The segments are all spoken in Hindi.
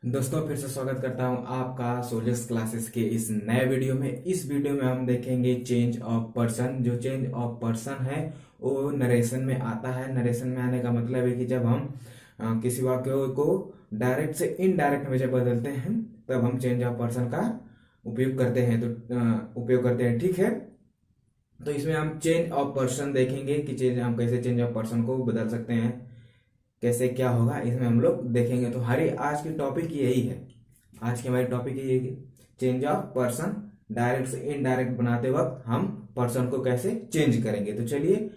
दोस्तों फिर से स्वागत करता हूं आपका सोल्जर्स क्लासेस के इस नए वीडियो में। इस वीडियो में हम देखेंगे चेंज ऑफ पर्सन। जो चेंज ऑफ पर्सन है वो नरेशन में आता है। नरेशन में आने का मतलब है कि जब हम किसी वाक्य को डायरेक्ट से इनडायरेक्ट में जब बदलते हैं तब हम चेंज ऑफ पर्सन का उपयोग करते हैं। उपयोग करते हैं, ठीक है। तो इसमें हम चेंज ऑफ पर्सन देखेंगे कि चेंज हम कैसे चेंज ऑफ पर्सन को बदल सकते हैं, कैसे क्या होगा, इसमें हम लोग देखेंगे। तो हमारी आज की टॉपिक यही है। आज की हमारी टॉपिक यही है कि चेंज ऑफ पर्सन, डायरेक्ट से इनडायरेक्ट बनाते वक्त हम पर्सन को कैसे चेंज करेंगे। तो चलिए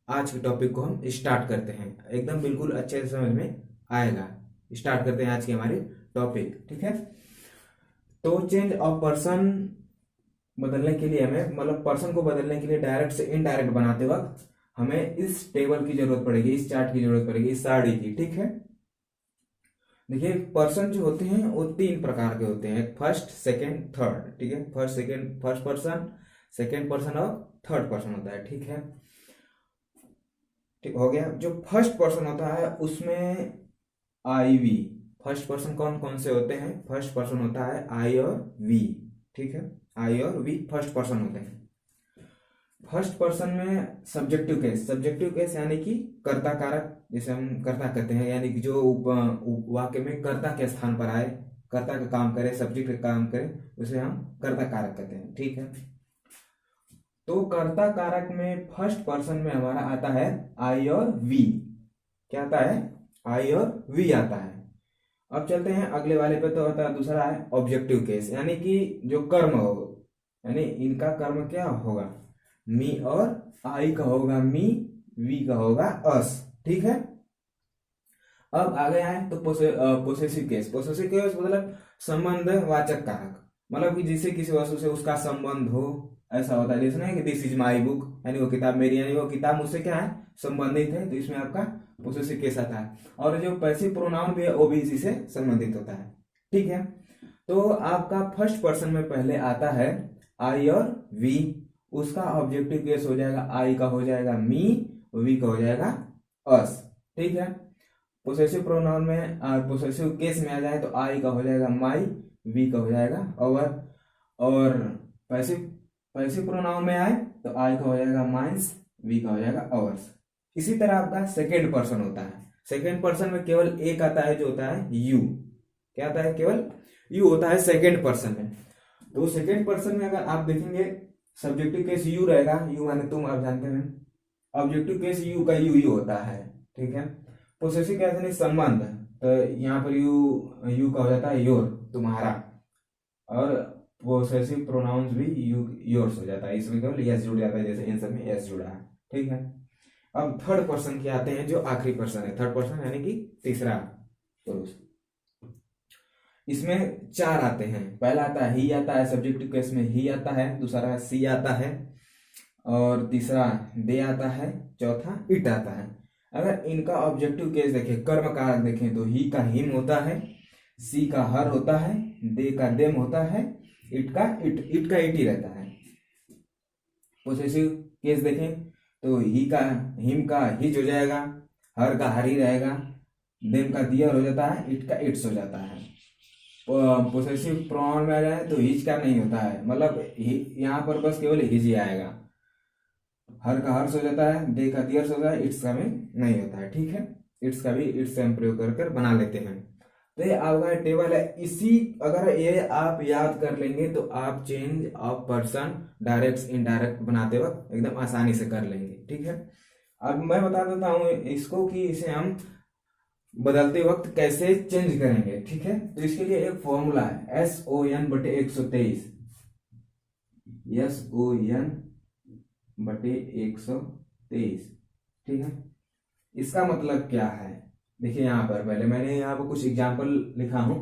आज की टॉपिक को हम स्टार्ट करते हैं, एकदम बिल्कुल अच्छे से समझ में आएगा। स्टार्ट करते हैं आज की हमारी टॉपिक, ठीक है। तो चेंज ऑफ पर्सन बदलने के लिए हमें, मतलब पर्सन को बदलने के लिए डायरेक्ट से इनडायरेक्ट बनाते वक्त हमें इस टेबल की जरूरत पड़ेगी, इस चार्ट की जरूरत पड़ेगी, इस सारणी की, ठीक है। देखिए पर्सन जो होते हैं वो तीन प्रकार के होते हैं, फर्स्ट सेकंड थर्ड, ठीक है। फर्स्ट पर्सन, सेकंड पर्सन और थर्ड पर्सन होता है, ठीक है। ठीक हो गया। जो फर्स्ट पर्सन होता है उसमें आई वी। फर्स्ट पर्सन कौन कौन से होते हैं? फर्स्ट पर्सन होता है आई और वी, ठीक है। आई और वी फर्स्ट पर्सन होते हैं। फर्स्ट पर्सन में सब्जेक्टिव केस यानी कि कर्ता कारक, जिसे हम कर्ता कहते हैं, यानी कि जो वाक्य में कर्ता के स्थान पर आए, कर्ता का काम करे, सब्जेक्ट का काम करे, उसे हम कर्ता कारक कहते हैं, ठीक है। तो कर्ता कारक में फर्स्ट पर्सन में हमारा आता है आई और वी। क्या आता है? आई और वी आता है। अब चलते हैं अगले वाले पे। तो आता है दूसरा है ऑब्जेक्टिव केस, यानी कि जो कर्म हो, यानी इनका कर्म क्या होगा? मी और आई का होगा मी, वी का होगा अस, ठीक है। अब आगे आए तो पोसेसिव केस। पोसेसिव केस मतलब संबंध वाचक कारक, मतलब कि जिससे किसी वस्तु से उसका संबंध हो, ऐसा होता है। जैसे ना कि दिस इज माई बुक, यानी वो किताब मेरी, यानी वो किताब मुझसे क्या है? संबंधित है। तो इसमें आपका पोसेसिव केस आता है। और जो पैसिव प्रोनाउन भी है वो भी इसी से संबंधित होता है, ठीक है। तो आपका फर्स्ट पर्सन में पहले आता है आई और वी। उसका ऑब्जेक्टिव केस हो जाएगा, आई का हो जाएगा मी, वी का हो जाएगा अस, ठीक है। पोसेसिव प्रोनाउन में, पोसेसिव केस में आ जाए तो आई का हो जाएगा माई, वी का हो जाएगा अवर। और पैसिव पैसिव प्रोनाउन में आए तो आई का हो जाएगा माइंस, वी का हो जाएगा अवर्स। इसी तरह आपका सेकेंड पर्सन होता है। सेकेंड पर्सन में केवल एक आता है जो होता है यू। क्या आता है? केवल यू होता है सेकेंड पर्सन में। तो सेकेंड पर्सन में अगर आप देखेंगे सब्जेक्टिव केस यू रहेगा, यू माने तुम, आप जानते हैं। ऑब्जेक्टिव केस यू का यू ही होता है, ठीक है। पोसेसिव केस यानी संबंध, तो यहाँ पर यू का हो जाता है योर, तुम्हारा। और पोसेसिव प्रोनाउंस भी यू योर्स हो जाता है। इसमें केवल यस जुड़ जाता है, जैसे इन सब में यस जुड़ा है, ठीक है। अब थर्ड पर्सन के आते हैं, जो आखिरी पर्सन है। थर्ड पर्सन यानी कि तीसरा पुरुष। इसमें चार आते हैं। पहला आता है ही आता है, सब्जेक्टिव केस में ही आता है। दूसरा सी आता है, और तीसरा दे आता है, चौथा इट आता है। अगर इनका ऑब्जेक्टिव केस देखें, कर्म कारक देखें, तो ही का हिम होता है, सी का हर होता है, दे का देम होता है, इट का इट ही रहता है। पोसेसिव केस देखें तो ही का हिम का हिज हो जाएगा, हर का हर ही रहेगा, देम का दियर हो जाता है, इट का इट्स हो जाता है। पोसेसिव प्रोनाउन में आ जाए तो हिज का नहीं होता है, मतलब यहाँ पर बस केवल हिज ही आएगा। हर का हर्ष हो जाता है, दे का दियर्स होता है, इट्स का भी नहीं होता है, ठीक है। इट्स का भी इट्स से हम प्रयोग कर बना लेते हैं। तो ये आपका टेबल है। इसी अगर ये आप याद कर लेंगे तो आप change of person direct indirect बनाते वक्त एकदम आसानी से कर लेंगे, ठीक है। अब मैं बता देता हूँ इसको कि इसे हम बदलते वक्त कैसे चेंज करेंगे, ठीक है। तो इसके लिए एक फॉर्मूला है, SON/123। SON/123, ठीक है। इसका मतलब क्या है? देखिए यहाँ पर पहले मैंने यहाँ पर कुछ एग्जाम्पल लिखा हूं।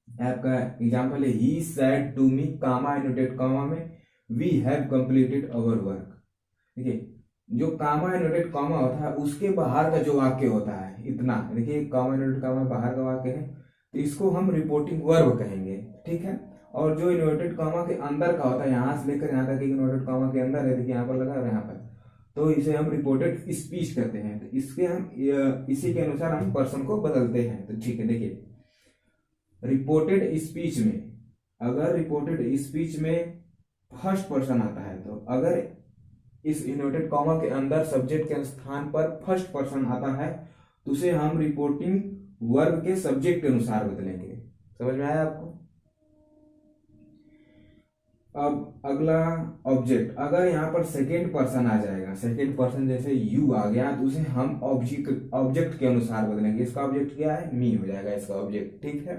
आपका एग्जाम्पल है he said to me, comma inverted comma में, we have completed our work. देखिए जो कामा एनोटेड कॉमा होता है उसके बाहर का जो वाक्य होता है इतना, देखिए कामा एनोटेड कॉमा बाहर का वाक्य है, तो इसको हम रिपोर्टिंग वर्ब कहेंगे, ठीक है। और जो इन्वर्टेड कॉमा के अंदर का होता है, यहां से लेकर यहां तक इन्वर्टेड कॉमा के अंदर है, देखिए यहाँ पर लगा है यहाँ पर, तो इसे हम रिपोर्टेड स्पीच कहते हैं। तो इसके हम इसी के अनुसार हम पर्सन को बदलते हैं। तो ठीक है, देखिए रिपोर्टेड स्पीच में, अगर रिपोर्टेड स्पीच में फर्स्ट पर्सन आता है, तो अगर इस इन्वर्टेड कॉमा के अंदर सब्जेक्ट के स्थान पर फर्स्ट पर्सन आता है तो उसे हम रिपोर्टिंग वर्ब के सब्जेक्ट के अनुसार बदलेंगे। समझ में आया आपको? अब अगला ऑब्जेक्ट, अगर यहाँ पर सेकेंड पर्सन आ जाएगा, सेकेंड पर्सन जैसे यू आ गया, तो उसे हम ऑब्जेक्ट के अनुसार बदलेंगे। इसका ऑब्जेक्ट क्या है? मी हो जाएगा इसका ऑब्जेक्ट, ठीक है।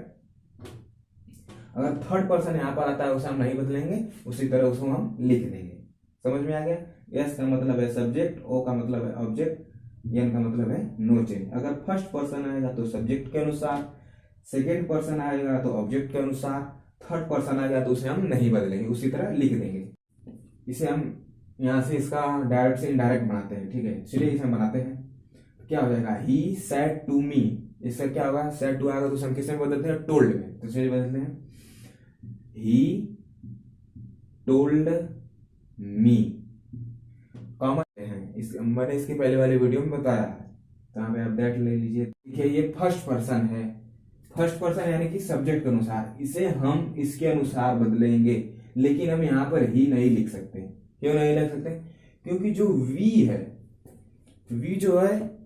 अगर थर्ड पर्सन यहाँ पर आता है उसे हम नहीं बदलेंगे, उसी तरह उसको हम लिख देंगे। समझ में आ गया? एस का मतलब है सब्जेक्ट, ओ का मतलब है ऑब्जेक्ट, एन का मतलब है नो चेंज। अगर फर्स्ट पर्सन आएगा तो सब्जेक्ट के अनुसार, सेकेंड पर्सन आएगा तो ऑब्जेक्ट के अनुसार, थर्ड पर्सन आएगा तो उसे हम नहीं बदलेंगे, उसी तरह लिख देंगे। इसे हम यहाँ से इसका डायरेक्ट से इनडायरेक्ट बनाते हैं, ठीक है। चलिए इसे हम बनाते हैं। क्या हो जाएगा? ही सेड टू मी, इसका क्या होगा? सेड टू आएगा तो उसे हम किस में बदलते हैं? टोल्ड में। तो चलिए बदलते हैं, ही टोल्ड मी, कॉमन है। मैंने इसके पहले वाले वीडियो में बताया है, तो यहाँ पे आप दैट ले लीजिए। देखिए ये फर्स्ट पर्सन है, फर्स्ट पर्सन यानी कि सब्जेक्ट के अनुसार, इसे हम इसके अनुसार बदलेंगे, लेकिन हम यहाँ पर ही नहीं लिख सकते। क्यों नहीं लिख सकते? क्योंकि जो वी है, वी जो है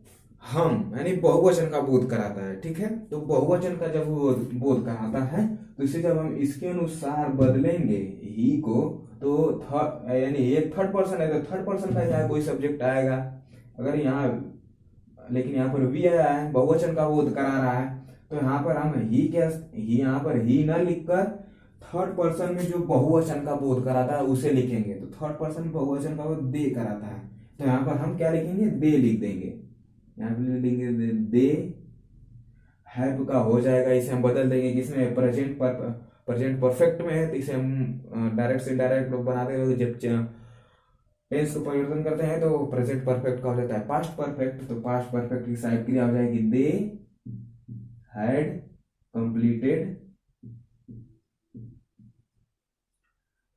हम यानी बहुवचन का बोध कराता है, ठीक है। तो बहुवचन का जब वो बोध कराता है तो इसे जब हम इसके अनुसार बदलेंगे ही को, तो यानी एक थर्ड पर्सन है तो थर्ड पर्सन का यहाँ कोई सब्जेक्ट आएगा। अगर यहाँ, लेकिन यहाँ पर वी आया है, बहुवचन का बोध करा रहा है, तो यहाँ पर हम ही यहाँ पर ही ना लिखकर थर्ड पर्सन में जो बहुवचन का बोध कराता है उसे लिखेंगे। तो थर्ड पर्सन बहुवचन का बोध दे कराता है, तो यहाँ पर हम क्या लिखेंगे? दे लिख देंगे। यहाँ पे लिखेंगे दे हैव का हो जाएगा, इसे हम बदल देंगे किसमें? प्रेजेंट परफेक्ट में है, तो इसे हम डायरेक्ट से डायरेक्ट बना देंगे। जब टेंस को परिवर्तन करते हैं तो प्रेजेंट परफेक्ट का हो जाता है पास्ट परफेक्ट, तो पास्ट परफेक्ट की साइड क्रिया हो जाएगी दे हैड कंप्लीटेड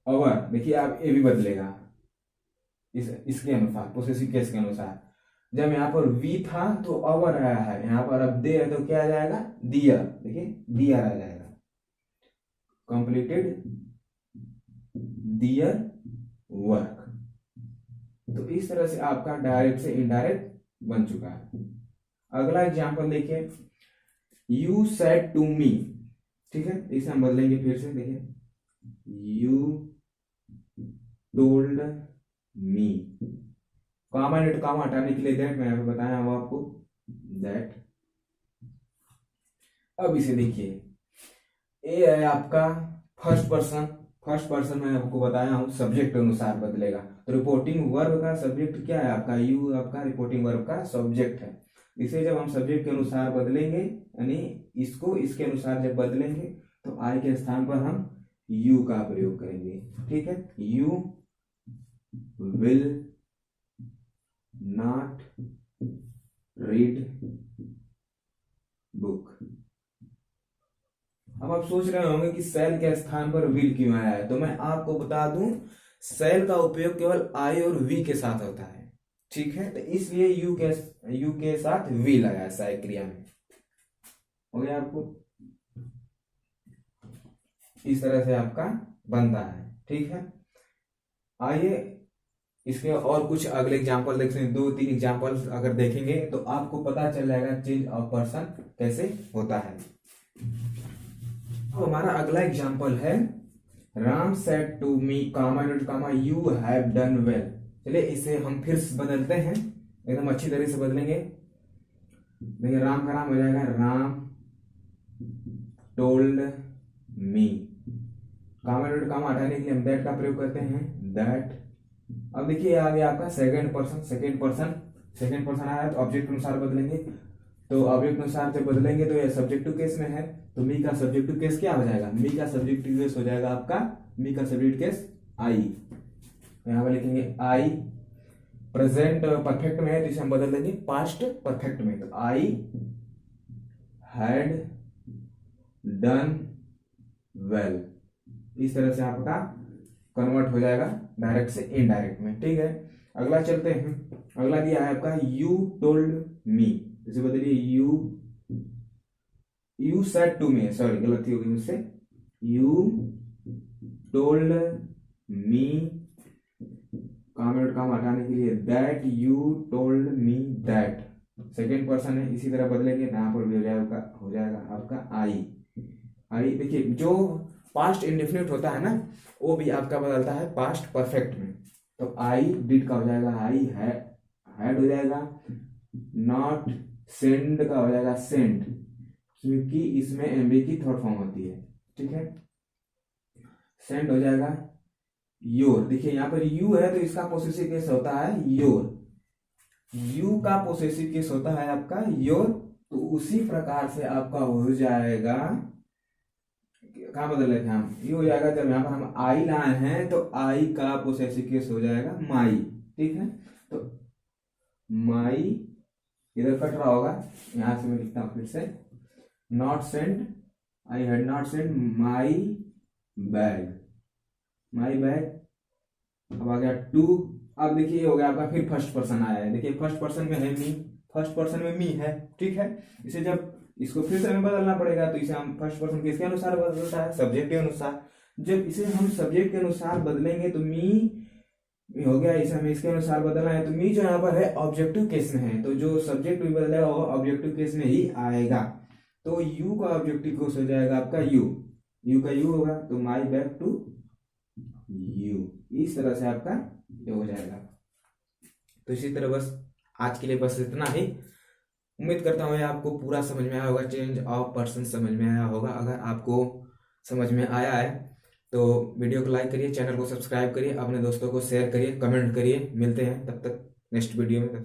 अवर। देखिए आप ये भी बदलेगा इसके अनुसार, पोसेसिव केस के अनुसार। जब यहाँ पर वी था तो अवर आया है, यहाँ पर अब दे है तो क्या आ जाएगा? दियर। देखिए दियर आ जाएगा, कंप्लीटेड दियर वर्क। तो इस तरह से आपका डायरेक्ट से इनडायरेक्ट बन चुका है। अगला एग्जांपल देखिए, यू सेड टू मी, ठीक है। इसे हम बदलेंगे फिर से, देखिए you told me, comma net comma हटाने के लिए दैट मैं यहाँ पे बताया हूँ आपको, दैट। अब इसे देखिए, ए है आपका फर्स्ट पर्सन, फर्स्ट पर्सन मैं आपको बताया हूँ सब्जेक्ट के अनुसार बदलेगा। तो रिपोर्टिंग वर्ब का सब्जेक्ट क्या है आपका? यू आपका रिपोर्टिंग वर्ब का सब्जेक्ट है। इसे जब हम सब्जेक्ट के अनुसार बदलेंगे, यानी इसको इसके अनुसार जब बदलेंगे, तो आई के स्थान पर हम यू का प्रयोग करेंगे, ठीक है। You will not read book. अब आप सोच रहे होंगे कि सेल के स्थान पर विल क्यों आया है, तो मैं आपको बता दूं, सेल का उपयोग केवल आई और वी के साथ होता है, ठीक है। तो इसलिए यू के साथ विल आया सहायक क्रिया में। हो गया आपको? इस तरह से आपका बनता है, ठीक है। आइए इसके और कुछ अगले एग्जांपल देखते हैं। 2-3 एग्जांपल अगर देखेंगे तो आपको पता चल जाएगा चेंज ऑफ पर्सन कैसे होता है। तो हमारा अगला एग्जांपल है, Ram said to me comma you have done well. चलिए इसे हम फिर बदलते हैं, एकदम अच्छी तरह से बदलेंगे। देखिए राम का नाम हो जाएगा राम टोल्ड मी, कॉमा हटाने के लिए हम दैट का प्रयोग करते हैं, दैट। अब देखिए आ गया आपका सेकंड पर्सन आया, तो ऑब्जेक्ट अनुसार बदलेंगे। तो ऑब्जेक्ट अनुसार जब बदलेंगे तो ये सब्जेक्टिव केस में है, तो मी का सब्जेक्टिव केस क्या हो जाएगा? मी का सब्जेक्टिव केस हो जाएगा आपका, मी का सब्जेक्टिव केस आई। यहाँ पर लिखेंगे आई। प्रेजेंट परफेक्ट में है तो इसे हम बदल देंगे पास्ट परफेक्ट में, तो आई हैड डन वेल। इस तरह से आपका कन्वर्ट हो जाएगा डायरेक्ट से इनडायरेक्ट में, ठीक है। अगला चलते हैं। अगला दिया है आपका यू टोल्ड मी, इसे बदलिए you you said to me, sorry गलती होगी मुझसे, यू टोल्ड मी, काम और काम हटाने के लिए that you told me that, second person है, इसी तरह बदलेंगे यहाँ पर भी हो जाएगा आपका आई। आई देखिए जो पास्ट इंडेफिनिट होता है ना वो भी आपका बदलता है पास्ट परफेक्ट में। तो आई डिड का हो जाएगा आई हैड हो जाएगा, नॉट सेंड का हो जाएगा सेंड, क्योंकि इसमें एमबी की थर्ड फॉर्म होती है, ठीक है। सेंड हो जाएगा योर, देखिए यहाँ पर यू है तो इसका पोसेसिव केस होता है योर, यू का पोसेसिव केस होता है आपका योर, तो उसी प्रकार से आपका हो जाएगा, कहाँ बदल रहे थे हम, ये हो जाएगा जब यहाँ पर हम आई लाए हैं तो आई का पोसेसिव केस हो जाएगा माई, ठीक है। तो माई इधर कट रहा होगा, यहां से मैं लिखता हूं फिर से, not send, I had not send my bag, my bag. अब आ गया टू, अब देखिए ये हो गया आपका, फिर फर्स्ट पर्सन आया है, देखिए फर्स्ट पर्सन में है मी, फर्स्ट पर्सन में मी है, ठीक है। इसे जब इसको फिर से हमें बदलना पड़ेगा तो इसे हम फर्स्ट पर्सन किसके अनुसार बदलता है, सब्जेक्ट के अनुसार। जब इसे हम सब्जेक्ट के अनुसार बदलेंगे तो मी हो गया, इसे हमें इसके अनुसार बदलना है, तो मी जो यहाँ पर है ऑब्जेक्टिव केस में है, तो जो सब्जेक्ट भी बदलेगा वो ऑब्जेक्टिव केस में ही आएगा। तो यू का ऑब्जेक्टिव केस हो जाएगा आपका यू का यू होगा, तो माई बैक टू यू, इस तरह से आपका ये हो जाएगा। तो इसी तरह बस आज के लिए बस इतना ही। उम्मीद करता हूँ आपको पूरा समझ में आया होगा, चेंज ऑफ पर्सन समझ में आया होगा। अगर आपको समझ में आया है तो वीडियो को लाइक करिए, चैनल को सब्सक्राइब करिए, अपने दोस्तों को शेयर करिए, कमेंट करिए। मिलते हैं तब तक नेक्स्ट वीडियो में।